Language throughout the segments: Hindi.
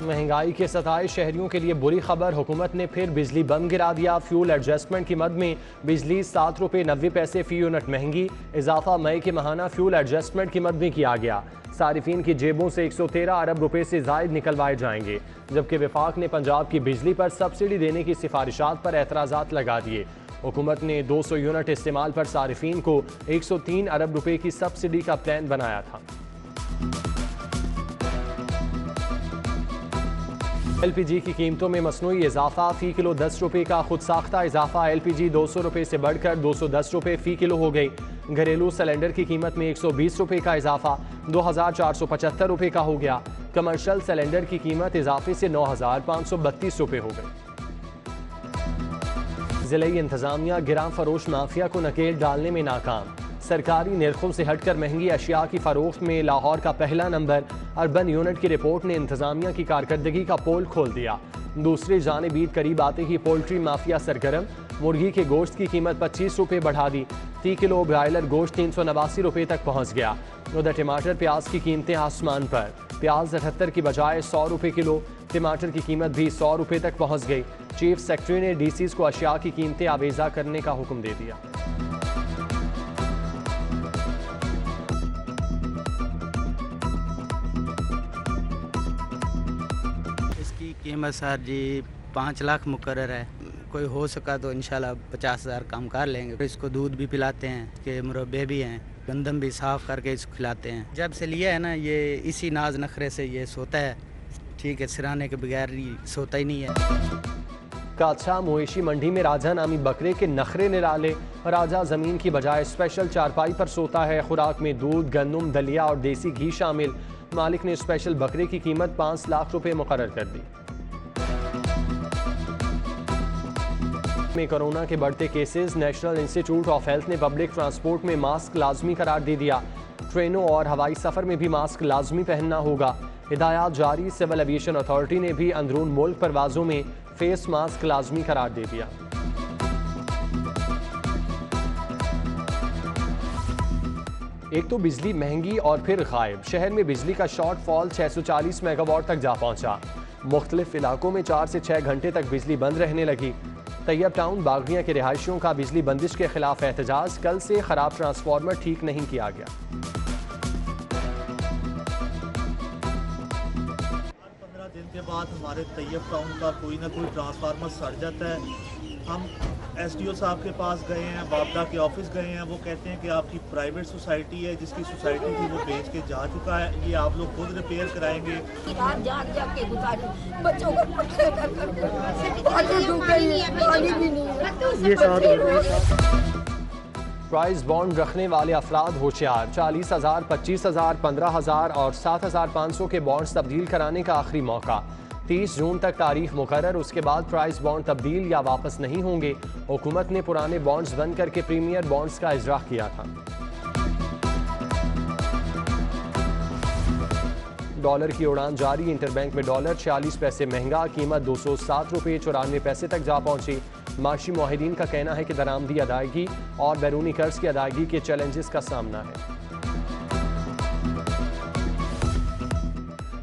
महंगाई के सताए शहरियों के लिए बुरी खबर, हुकूमत ने फिर बिजली बम गिरा दिया। फ्यूल एडजस्टमेंट की मद में बिजली 7 रुपये 90 पैसे फी यूनिट महंगी। इजाफा मई के माहाना फ्यूल एडजस्टमेंट की मद में किया गया। सारिफिन की जेबों से 113 अरब रुपए से जायद निकलवाए जाएंगे, जबकि विफाक ने पंजाब की बिजली पर सब्सिडी देने की सिफारिशात पर एतराज़ात लगा दिए। हुकूमत ने 200 यूनिट इस्तेमाल पर सारिफिन को 103 अरब रुपए की सब्सिडी का प्लान बनाया था। LPG की कीमतों में मसनूई इजाफा, फी किलो 10 रुपये का खुद साख्ता इजाफा। LPG 200 रुपये से बढ़कर 210 रुपये फी किलो हो गई। घरेलू सिलेंडर की कीमत में 120 रुपये का इजाफा 2475 रुपये का हो गया। कमर्शियल सिलेंडर की कीमत इजाफे से 9532 रुपये हो गई। जिले इंतजामिया गिरां फरोश माफिया को नकेल डालने में नाकाम। सरकारी निर्खों से हटकर महंगी अशिया की फरोख्त में लाहौर का पहला नंबर। अर्बन यूनिट की रिपोर्ट ने इंतजामिया की कारकर्दगी का पोल खोल दिया। दूसरी जानिब ईद करीब आते ही पोल्ट्री माफिया सरगर्म। मुर्गी के गोश्त की कीमत 25 रुपये बढ़ा दी। 30 किलो ब्रायलर गोश्त 389 रुपये तक पहुँच गया। उधर टमाटर प्याज की कीमतें आसमान पर। प्याज 78 की बजाय 100 रुपये किलो। टमाटर की कीमत भी 100 रुपये तक पहुँच गई। चीफ सेक्रेटरी ने DCs को अशिया की कीमतें आवेजा करने का हुक्म दे दिया। कीमत सर जी 5 लाख मुकर्रर है। कोई हो सका तो इंशाल्लाह 50,000 कम कर लेंगे। इसको दूध भी पिलाते हैं कि मुरब्बे भी हैं, गंदम भी साफ़ करके इसको खिलाते हैं। जब से लिया है ना, ये इसी नाज नखरे से ये सोता है। ठीक है, सिराने के बगैर सोता ही नहीं है। कादशाह मवेशी मंडी में राजा नामी बकरे के नखरे निराले। राजा ज़मीन की बजाय स्पेशल चारपाई पर सोता है। खुराक में दूध, गंदम, दलिया और देसी घी शामिल। मालिक ने स्पेशल बकरे की कीमत 5 लाख रुपए मुकर्रर कर दी। में कोरोना के बढ़ते cases, national institute of health ने पब्लिक ट्रांसपोर्ट में मास्क लाजमी करार दे दिया। ट्रेनों और हवाई सफर में भी मास्क लाजमी पहनना होगा। हिदायत जारी। सिविल एविएशन अथॉरिटी ने भी अंदरून मुल्क परवाजों में फेस मास्क लाजमी करार दे दिया। एक तो बिजली महंगी और फिर गायब। शहर में बिजली का शॉर्टफॉल 640 मेगावाट तक जा पहुंचा। मुख्तलिफ इलाकों में 4 से 6 घंटे तक बिजली बंद रहने लगी। तैयब टाउन बागड़िया के रिहायशियों का बिजली बंदिश के खिलाफ एहतजाज। कल से खराब ट्रांसफार्मर ठीक नहीं किया गया। 15 दिन के बाद हमारे तैयब टाउन का कोई ना कोई ट्रांसफार्मर सड़ जाता है। हम SDO साहब के पास गए हैं, बाबदा के ऑफिस गए हैं। वो कहते हैं कि आपकी प्राइवेट सोसाइटी है, जिसकी सोसाइटी थी वो बेच के जा चुका है, ये आप लोग खुद रिपेयर कराएंगे। रात जाग जाग के गुजारी, बच्चों को पट्टे कर प्राइस बॉन्ड रखने वाले अफराद होशियार। 40,000, 25,000, 15,000 और 7,500 के बॉन्ड्स तब्दील कराने का आखिरी मौका। 30 जून तक तारीख मुकर्रर। उसके बाद प्राइस बॉन्ड तब्दील या वापस नहीं होंगे। हुकूमत ने पुराने बॉन्ड्स बंद करके प्रीमियर बॉन्ड्स का इजरा किया था। डॉलर की उड़ान जारी। इंटरबैंक में डॉलर 46 पैसे महंगा, कीमत 207 रुपये 94 पैसे तक जा पहुंची। माशी मुआहिदीन का कहना है कि दरामदी अदायगी और बैरूनी कर्ज की अदायगी के चैलेंजेस का सामना है।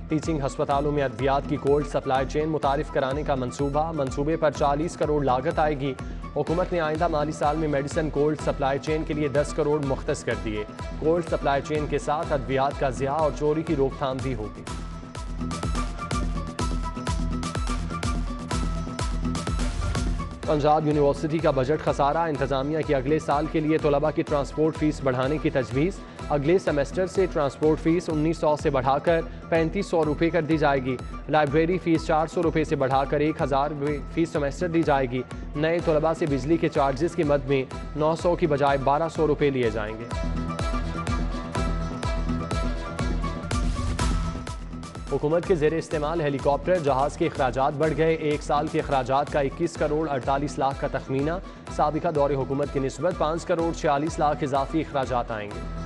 टीचिंग हस्पतालों में अद्वियात की कोल्ड सप्लाई चेन मुतारिफ कराने का मंसूबे पर 40 करोड़ लागत आएगी। हुकूमत ने आइंदा माली साल में मेडिसिन कोल्ड सप्लाई चेन के लिए 10 करोड़ मुख्तस कर दिए। कोल्ड सप्लाई चेन के साथ अद्वियात का ज़िया और चोरी की रोकथाम भी होगी। पंजाब यूनिवर्सिटी का बजट खसारा। इंतजामिया की अगले साल के लिए तलबा की ट्रांसपोर्ट फीस बढ़ाने की तजवीज़। अगले सेमेस्टर से ट्रांसपोर्ट फीस 1900 से बढ़ाकर 3500 रुपये कर दी जाएगी। लाइब्रेरी फीस 400 रुपये से बढ़ाकर 1000 फीस सेमेस्टर दी जाएगी। नए तलबा से बिजली के चार्जेस की मद में 900 की बजाय 1200 रुपये लिए जाएंगे। हुकूमत के ज़ेरे इस्तेमाल हेलीकॉप्टर जहाज़ के अखराजात बढ़ गए। एक साल के अखराजात का 21 करोड़ 48 लाख का तखमीना। साबिका दौरे हुकूमत की निस्बत 5 करोड़ 46 लाख इजाफी अखराजात आएंगे।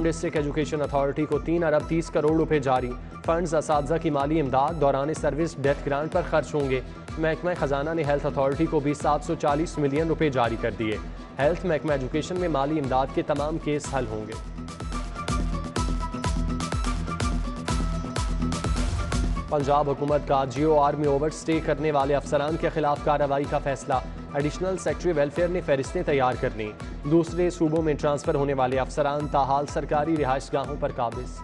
डिस्ट्रिक्ट एजुकेशन अथॉरिटी को 3 अरब 30 करोड़ रुपए जारी। फंड्स असातिज़ा की माली इमदाद दौरान सर्विस डेथ ग्रांट पर खर्च होंगे। महकमा खजाना ने हेल्थ अथॉरिटी को भी 740 मिलियन रुपए जारी कर दिए। हेल्थ महकमा एजुकेशन में माली इमदाद के तमाम केस हल होंगे। पंजाब हुकूमत का GOR में ओवर स्टे करने वाले अफसरान के खिलाफ कार्रवाई का फैसला। एडिशनल सेक्रेटरी वेलफेयर ने फहरिस्तें तैयार कर लीं। दूसरे सूबों में ट्रांसफर होने वाले अफसरान ताहाल सरकारी रिहाइशगाहों पर काबिज।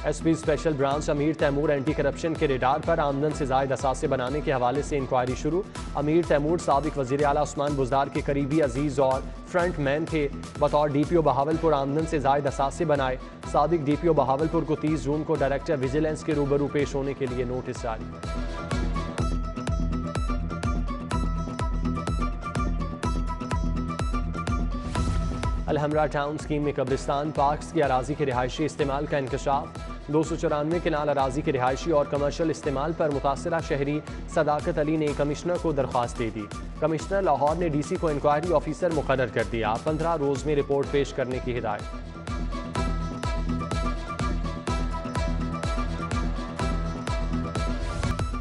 SP स्पेशल ब्रांच अमीर तैमूर एंटी करप्शन के रेडार पर आमदन से जायद असासे बनाने के हवाले से इंक्वायरी शुरू। अमीर तैमूर साबिक वज़ीर आला उस्मान बुज़दार के करीबी अजीज और फ्रंट मैन थे। बतौर DPO बहावलपुर आमदन से जायद असासे बनाए। साबिक DPO बहावलपुर को 30 जून को डायरेक्टर विजिलेंस के रूबरू पेश होने के लिए नोटिस जारी। अलहमरा टाउन स्कीम में कब्रिस्तान पार्क्स की अराजी के रिहायशी इस्तेमाल का इंकशाफ। 294 किनाल अराजी के रिहायशी और कमर्शल इस्तेमाल पर मुतासरा शहरी सदाकत अली ने कमिश्नर को दरख्वास्त दे दी। कमिश्नर लाहौर ने DC को इंक्वायरी ऑफिसर मुकर्रर कर दिया। 15 रोज में रिपोर्ट पेश करने की हिदायत।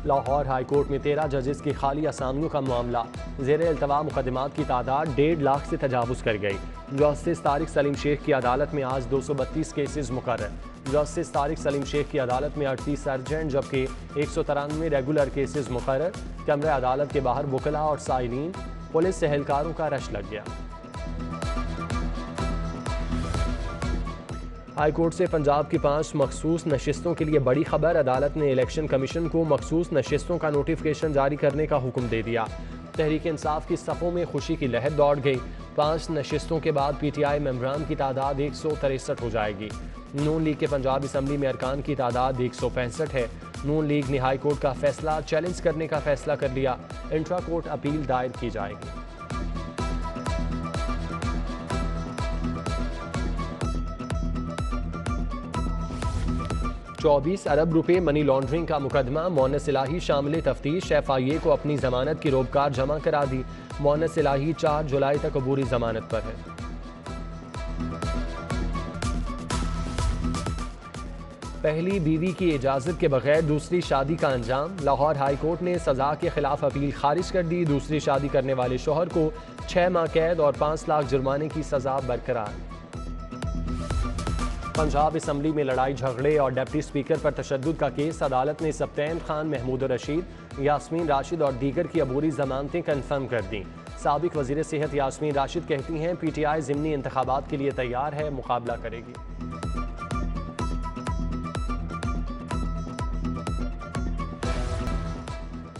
लाहौर हाई कोर्ट में 13 जजेस की खाली असामियों का मामला। ज़ेर इल्तवा मुकदमात की तादाद 1.5 लाख से तजावुज़ कर गई। जस्टिस तारिक सलीम शेख की अदालत में आज 232 केसेस मुकर्रर। जस्टिस तारिक सलीम शेख की अदालत में 38 अर्जेंट जबकि 193 रेगुलर केसेस मुकर्रर। कमरे अदालत के बाहर वकला और साइलीन पुलिस एहलकारों का रश लग गया। हाई कोर्ट से पंजाब की 5 मखसूस नशिस्तों के लिए बड़ी खबर। अदालत ने इलेक्शन कमीशन को मखसूस नशिस्तों का नोटिफिकेशन जारी करने का हुक्म दे दिया। तहरीक इंसाफ की सफ़ों में खुशी की लहर दौड़ गई। 5 नशिस्तों के बाद PTI मेंबरान की तादाद 163 हो जाएगी। नून लीग के पंजाब असम्बली में अरकान की तादाद 165 है। नून लीग ने हाई कोर्ट का फैसला चैलेंज करने का फैसला कर लिया। इंट्रा कोर्ट अपील दायर की जाएगी। ₹24 अरब मनी लॉन्ड्रिंग का मुकदमा। मोनस इलाही शामिल तफ्तीश। FIA को अपनी जमानत की रोबकार जमा करा दी। मोनस इलाही 4 जुलाई तक अबूरी जमानत पर है। पहली बीवी की इजाजत के बगैर दूसरी शादी का अंजाम। लाहौर हाई कोर्ट ने सजा के खिलाफ अपील खारिज कर दी। दूसरी शादी करने वाले शोहर को 6 माह कैद और 5 लाख जुर्माने की सजा बरकरार। पंजाब असम्बली में लड़ाई झगड़े और डिप्टी स्पीकर पर तशद्दुद का केस। अदालत ने सब्तैन खान, महमूद रशीद, यास्मीन राशिद और दीगर की अबूरी जमानतें कन्फर्म कर दी। साबिक वजीर सेहत यास्मीन राशिद कहती हैं PTI ज़िमनी इंतखाबात के लिए तैयार है, मुकाबला करेगी।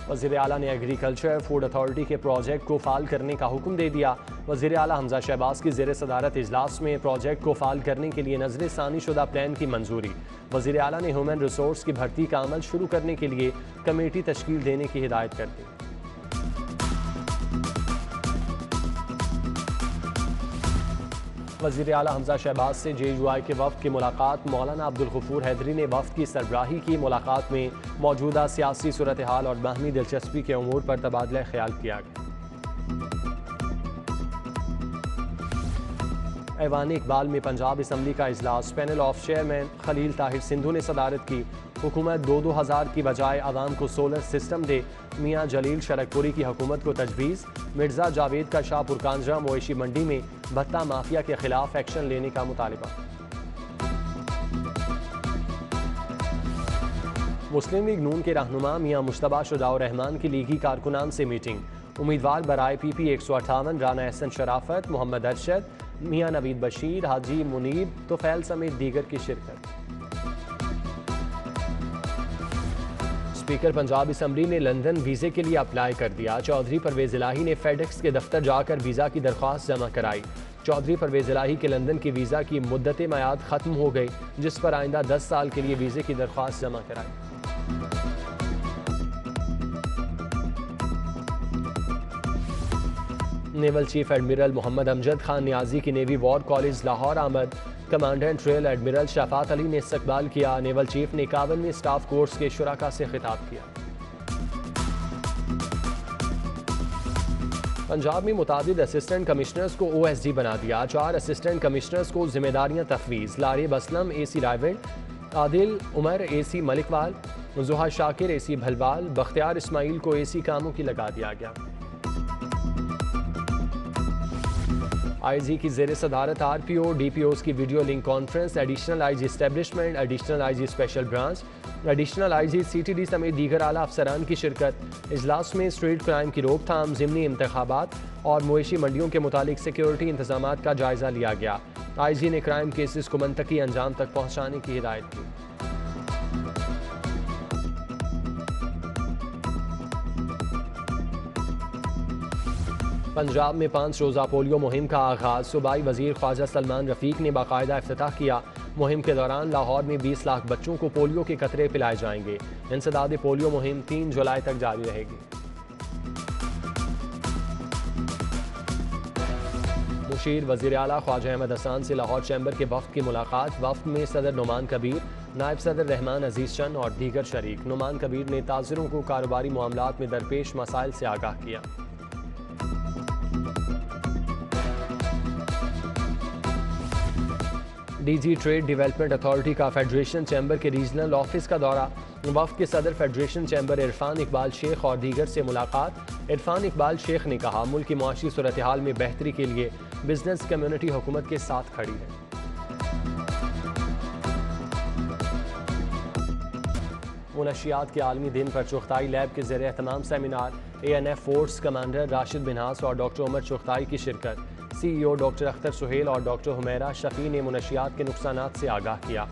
वज़ीर आला ने एग्रीकल्चर फूड अथॉरिटी के प्रोजेक्ट को फाल करने का हुक्म दे दिया। वज़ीर आला हमजा शहबाज की ज़ेर सदारत इजलास में प्रोजेक्ट को फाल करने के लिए नजर सानी शुदा प्लान की मंजूरी। वज़ीर आला ने ह्यूमन रिसोर्स की भर्ती का अमल शुरू करने के लिए कमेटी तश्कील देने की हिदायत कर दी। वज़ीर आला हमजा शहबाज से JUI के वफ़द की मुलाकात। मौलाना अब्दुल गफूर हैदरी ने वफ़द की सरबराही की। मुलाकात में मौजूदा सियासी सूरत हाल और बाहमी दिलचस्पी के उमूर पर तबादला ख्याल किया गया। ऐवान इकबाल में पंजाब असम्बली का इजलास। Panel of chairman Khalil Tahir Sindhu ने सदारत की। हुकूमत 2-2000 की बजाय आवाम को सोलर सिस्टम दे। मियाँ जलील शरकपुरी की हुकूमत को तजवीज़। मिर्ज़ा जावेद का शाहपुर कांजरा मवेशी मंडी में भत्ता माफिया के खिलाफ एक्शन लेने का मुतालिबा। मुस्लिम लीग नून के रहनुमा मियाँ मुश्तबा शुजाउर रहमान की लीगी कारकुनान से मीटिंग। उम्मीदवार बराए PP 158 राना एहसन शराफत, मोहम्मद अरशद, मियाँ नवीद बशीर, हाजी मुनीब तुफैल समेत दीगर की शिरकत। स्पीकर पंजाब असम्बली ने लंदन वीज़े के लिए अप्लाई कर दिया। चौधरी परवेज़ इलाही ने फेडेक्स के दफ्तर जाकर वीज़ा की दरख्वास्त जमा कराई। चौधरी परवेज़ इलाही के लंदन की वीज़ा की मुद्दत मयाद ख़त्म हो गई, जिस पर आइंदा 10 साल के लिए वीज़े की दरख्वास्त जमा कराई। Naval chief admiral Mohammad Amjad Khan Niazi की नेवी वॉर कॉलेज लाहौर आमद। Commandant rear admiral Shafaat Ali ने इस्तकबाल किया। नेवल चीफ ने 51वें स्टाफ कोर्स के शुराका से खिताब किया। पंजाब में मुताबिद असिस्टेंट कमिश्नर्स को OSD बना दिया। 4 असिस्टेंट कमिश्नर्स को जिम्मेदारियां तफवीज़। लारिब Aslam AC Raiwind, Adil Umar AC मलिकवाल, Zuha Shakir AC Bhalwal, Bakhtiyar Ismail को AC कामों की लगा दिया गया। आईजी की ज़ेर सदारत RPO DPOs की video link conference, additional IG establishment, additional IG special branch, additional IG CTD समेत दीगर आला अफसरान की शिरकत। इजलास में स्ट्रीट क्राइम की रोकथाम, ज़िमनी इंतखाबात और मवेशी मंडियों के मुतालिक सिक्योरिटी इंतजामात का जायज़ा लिया गया। IG ने क्राइम केसेस को मंतकी अंजाम तक पहुँचाने की हिदायत की। पंजाब में 5 रोज़ा पोलियो मुहिम का आगाज़। सूबाई वज़ीर ख्वाजा सलमान रफ़ीक ने बाकायदा इफ्तिताह किया। मुहिम के दौरान लाहौर में 20 लाख बच्चों को पोलियो के कतरे पिलाए जाएंगे। इंसदाद पोलियो मुहिम 3 जुलाई तक जारी रहेगी। मुशीर वज़ीर आला ख्वाजा अहमद हसन से लाहौर चैम्बर के वफ़द की मुलाकात। वफ़द में सदर नुमान कबीर, नायब सदर रहमान अजीज़ चंद और दीगर शरीक। नुमान कबीर ने ताजिरों को कारोबारी मामलात में दरपेश मसाइल से आगाह किया। DG ट्रेड डेवलपमेंट अथॉरिटी का फेडरेशन चैम्बर के रीजनल ऑफिस का दौरा। वफ़द के सदर फेडरेशन चैम्बर इरफान इकबाल शेख और दीगर से मुलाकात। इरफान इकबाल शेख ने कहा, मुल्क की मुआशी सूरत हाल में बेहतरी के लिए बिजनेस कम्युनिटी हुकूमत के साथ खड़ी है। मुनशियात के आलमी दिन पर चुगताई लैब के ज़रिए तमाम seminar. ANF force commander Rashid बिनहास और डॉक्टर उमर चुगताई की शिरकत। CEO डॉक्टर अख्तर सुहेल और डॉक्टर हुमैरा शफी ने मुनशियात के नुकसानात से आगाह किया।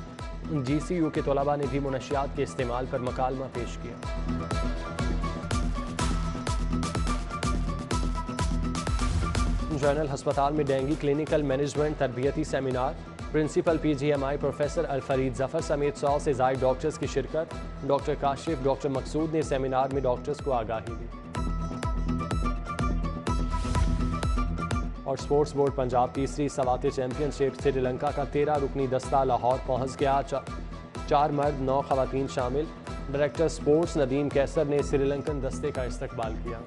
GCU के तलबा ने भी मुनशियात के इस्तेमाल पर मकालमा पेश किया। जनरल हस्पताल में डेंगू क्लिनिकल मैनेजमेंट तरबियती seminar. Principal PGMI professor Alfareed Zafar समेत 100 से ज़ायद डॉक्टर्स की शिरकत। डॉक्टर काशिफ, डॉक्टर मकसूद ने सेमिनार में डॉक्टर्स को आगाही दी। और स्पोर्ट्स बोर्ड पंजाब तीसरी सवाते चैंपियनशिप। श्रीलंका का 13 रुकनी दस्ता लाहौर पहुंच गया। 4 मर्द 9 खवातीन शामिल। डायरेक्टर स्पोर्ट्स नदीम कैसर ने श्रीलंकन दस्ते का इस्तकबाल किया।